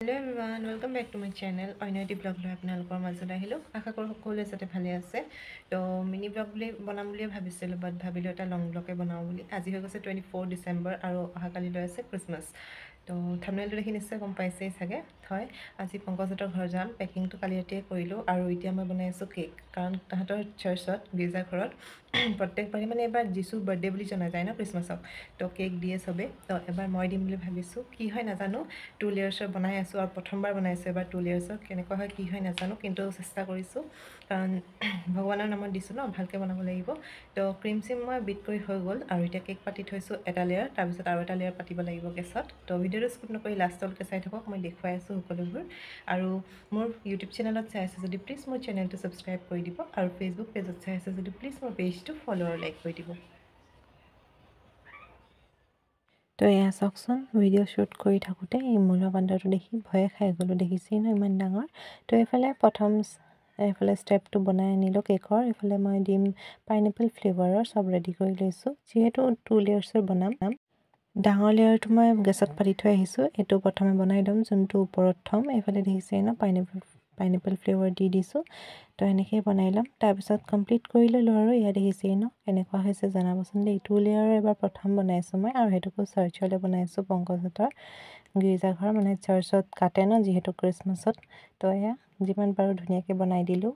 Hello everyone, welcome back to my channel. Oinati vlog লৈ আপোনালোকৰ মাজলৈ আহিলো। আশা কৰোঁ সকলোৱে যাতে ভালে আছে। তো মিনি ব্লগ বনাম বুলি ভাবিছিলোঁ, বাট ভাবিলো এটা লং ব্লগে বনাওঁ বুলি। আজি হৈ গৈছে 24 ডিচেম্বৰ আৰু অহাকালিলৈ আছে ক্ৰিছমাছ। তো থাম্বনেইলটো দেখি নিশ্চয় গম পাইছেই চাগে। হয়, আজি পংকজহঁতৰ ঘৰ যাম। পেকিংটো কালি ৰাতিয়ে কৰিলোঁ আৰু এতিয়া মই বনাই আছোঁ কেক। কাৰণ তাহাঁতৰ চাৰ্চত গীৰ্জাঘৰত প্ৰত্যেকবাৰে মানে এবাৰ যিছুৰ বাৰ্থডে বুলি জনা যায় ন ক্ৰিছমাছক। তো কেক দিয়ে চবে। তো এবাৰ মই দিম বুলি ভাবিছোঁ। কি হয় নাজানো, 2 লেয়াৰ্ছৰ বনাই আছোঁ আৰু প্ৰথমবাৰ বনাইছোঁ এবাৰ 2 লেয়াৰ্ছৰ। কেনেকুৱা হয় কি হয় নাজানো, কিন্তু চেষ্টা কৰিছোঁ কাৰণ ভগৱানৰ নামত দিছোঁ ন, ভালকৈ বনাব লাগিব। তো ক্ৰীম চিম মই বিট কৰি হৈ গ'ল আৰু এতিয়া কেক পাতি থৈছোঁ এটা লেয়াৰ, তাৰপিছত আৰু এটা লেয়াৰ পাতিব লাগিব গেছত। তো ভিডিঅ'টো স্কিপ নকৰি লাষ্টলৈকে চাই থাকক, মই দেখুৱাই আছোঁ সকলোবোৰ। আৰু মোৰ ইউটিউব চেনেলত চাই আছে যদি প্লিজ মোৰ চেনেলটো ছাবস্ক্ৰাইব কৰি দিব, আৰু ফেচবুক পেজত চাই আছে যদি প্লিজ মোৰ পেজটো ফ'ল' আৰু লাইক কৰি দিব। তো এয়া চাওকচোন, ভিডিঅ' শ্বুট কৰি থাকোঁতে এই মূলৰ বান্দৰটো দেখি ভয়ে খাই গ'লোঁ। দেখিছেই ন ইমান ডাঙৰ। তো এইফালে ষ্টেপটো বনাই আনিলোঁ কেকৰ। এইফালে মই দিম পাইনএপল ফ্লেভাৰৰ, চব ৰেডি কৰি লৈছোঁ। যিহেতু 2 লেয়াৰ্ছৰ বনাম, ডাঙৰ লেয়াৰটো মই গেছত পাতি থৈ আহিছোঁ। এইটো প্ৰথমে বনাই ল'ম, যোনটো ওপৰত থ'ম। এইফালে দেখিছেই ন পাইনএপল ফ্লেভাৰ দি দিছোঁ। তো এনেকৈয়ে বনাই ল'ম। তাৰপিছত কমপ্লিট কৰি ল'লোঁ আৰু এয়া দেখিছেই ন কেনেকুৱা হৈছে জনাবচোন দেই। 2 লেয়াৰৰ এবাৰ প্ৰথম বনাইছোঁ মই, আৰু সেইটোকো চাৰ্চলৈ বনাইছোঁ। পংকজহঁতৰ গীৰ্জাঘৰ মানে চাৰ্চত কাটে ন যিহেতু ক্ৰিছমাছত। তো এয়া যিমান পাৰোঁ ধুনীয়াকৈ বনাই দিলোঁ।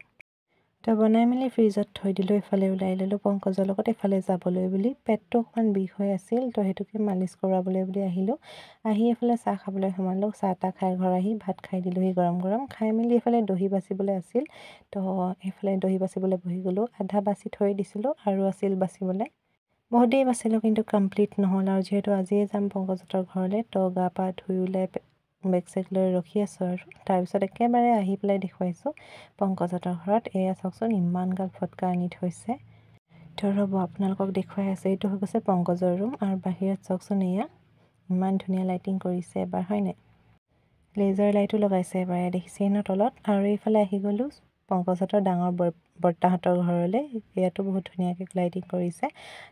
তো বনাই মেলি ফ্ৰিজত থৈ দিলোঁ। এইফালে ওলাই ল'লোঁ পংকজৰ লগত এফালে যাবলৈ বুলি। পেটটো অকণমান বিষ হৈ আছিল, তো সেইটোকে মালিচ কৰাবলৈ বুলি আহিলোঁ। আহি এইফালে চাহ খাবলৈ সোমালোঁ। চাহ তাহ খাই ঘৰ আহি ভাত খাই দিলোঁহি গৰম গৰম। খাই মেলি এইফালে দহি বাচিবলৈ আছিল, তো এইফালে দহি বাচিবলৈ বহি গ'লোঁ। আধা বাচি থৈ দিছিলোঁ আৰু আছিল বাচিবলৈ। বহুত দেৰি বাচিলোঁ কিন্তু কমপ্লিট নহ'ল। আৰু যিহেতু আজিয়ে যাম পংকজহঁতৰ ঘৰলৈ, তো গা পা ধুই ওলাই বেগ চেগ লৈ ৰখি আছোঁ আৰু। তাৰপিছত একেবাৰে আহি পেলাই দেখুৱাইছোঁ পংকজহঁতৰ ঘৰত। এয়া চাওকচোন ইমান গাল ফটকা আনি থৈছে। তো ৰ'ব আপোনালোকক দেখুৱাই আছে। এইটো হৈ গৈছে পংকজৰ ৰুম, আৰু বাহিৰত চাওকচোন এয়া ইমান ধুনীয়া লাইটিং কৰিছে এবাৰ, হয়নে? লেজাৰ লাইটো লগাইছে এবাৰ, দেখিছেই ন তলত। আৰু এইফালে আহি গ'লোঁ পংকজহঁতৰ ডাঙৰ বৰ্তাহঁতৰ ঘৰলৈ। ইয়াতো বহুত ধুনীয়াকৈ লাইটিং কৰিছে।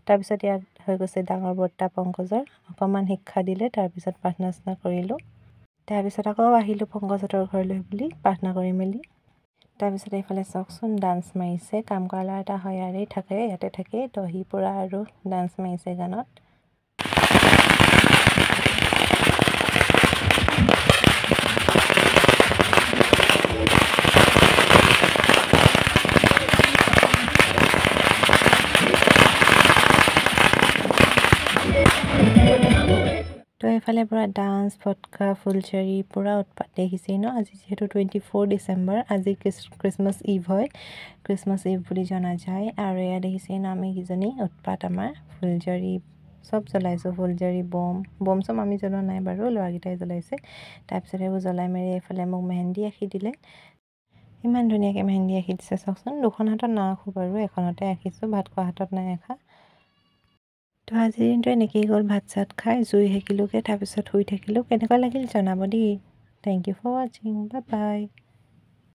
তাৰপিছত ইয়াত হৈ গৈছে ডাঙৰ বৰ্তা পংকজৰ, অকণমান শিক্ষা দিলে, তাৰপিছত প্ৰাৰ্থনা চাৰ্থনা কৰিলোঁ। তাৰপিছত আকৌ আহিলোঁ পংকজহঁতৰ ঘৰলৈ বুলি প্ৰাৰ্থনা কৰি মেলি। তাৰপিছত এইফালে চাওকচোন ডান্স মাৰিছে। কাম কৰা ল'ৰা এটা হয় ইয়াতে থাকে। তো সি পূৰা আৰু ডান্স মাৰিছে গানত। তো এইফালে পূৰা ডান্স ফটকা ফুলচাৰী পূৰা উৎপাত, দেখিছেই ন। আজি যিহেতু 24 ডিচেম্বৰ, আজি ক্ৰিছমাছ ইভ হয়, ক্ৰিছমাছ ইভ বুলি জনা যায়। আৰু এয়া দেখিছেই ন আমি কিজনী উৎপাত, আমাৰ ফুলজাৰী চব জ্বলাইছোঁ। ফুলজাৰী বম চম আমি জ্বলোৱা নাই বাৰু, ল'ৰাকেইটাই জ্বলাইছে। তাৰপিছত সেইবোৰ জ্বলাই মেলি এইফালে মোক মেহেন্দি আঁকি দিলে। ইমান ধুনীয়াকৈ মেহেন্দি আঁকি দিছে চাওকচোন। দুখন হাতত নাৰাখোঁ বাৰু, এখনতে আঁকিছোঁ, ভাত খোৱা হাতত নাই আঁকা। তো আজিৰ দিনটো এনেকৈয়ে গ'ল। ভাত চাত খাই জুই সেকিলোঁগৈ, তাৰপিছত শুই থাকিলোঁ। কেনেকুৱা লাগিল জনাব দেই। থেংক ইউ ফৰ ৱাচিং, বাই বাই।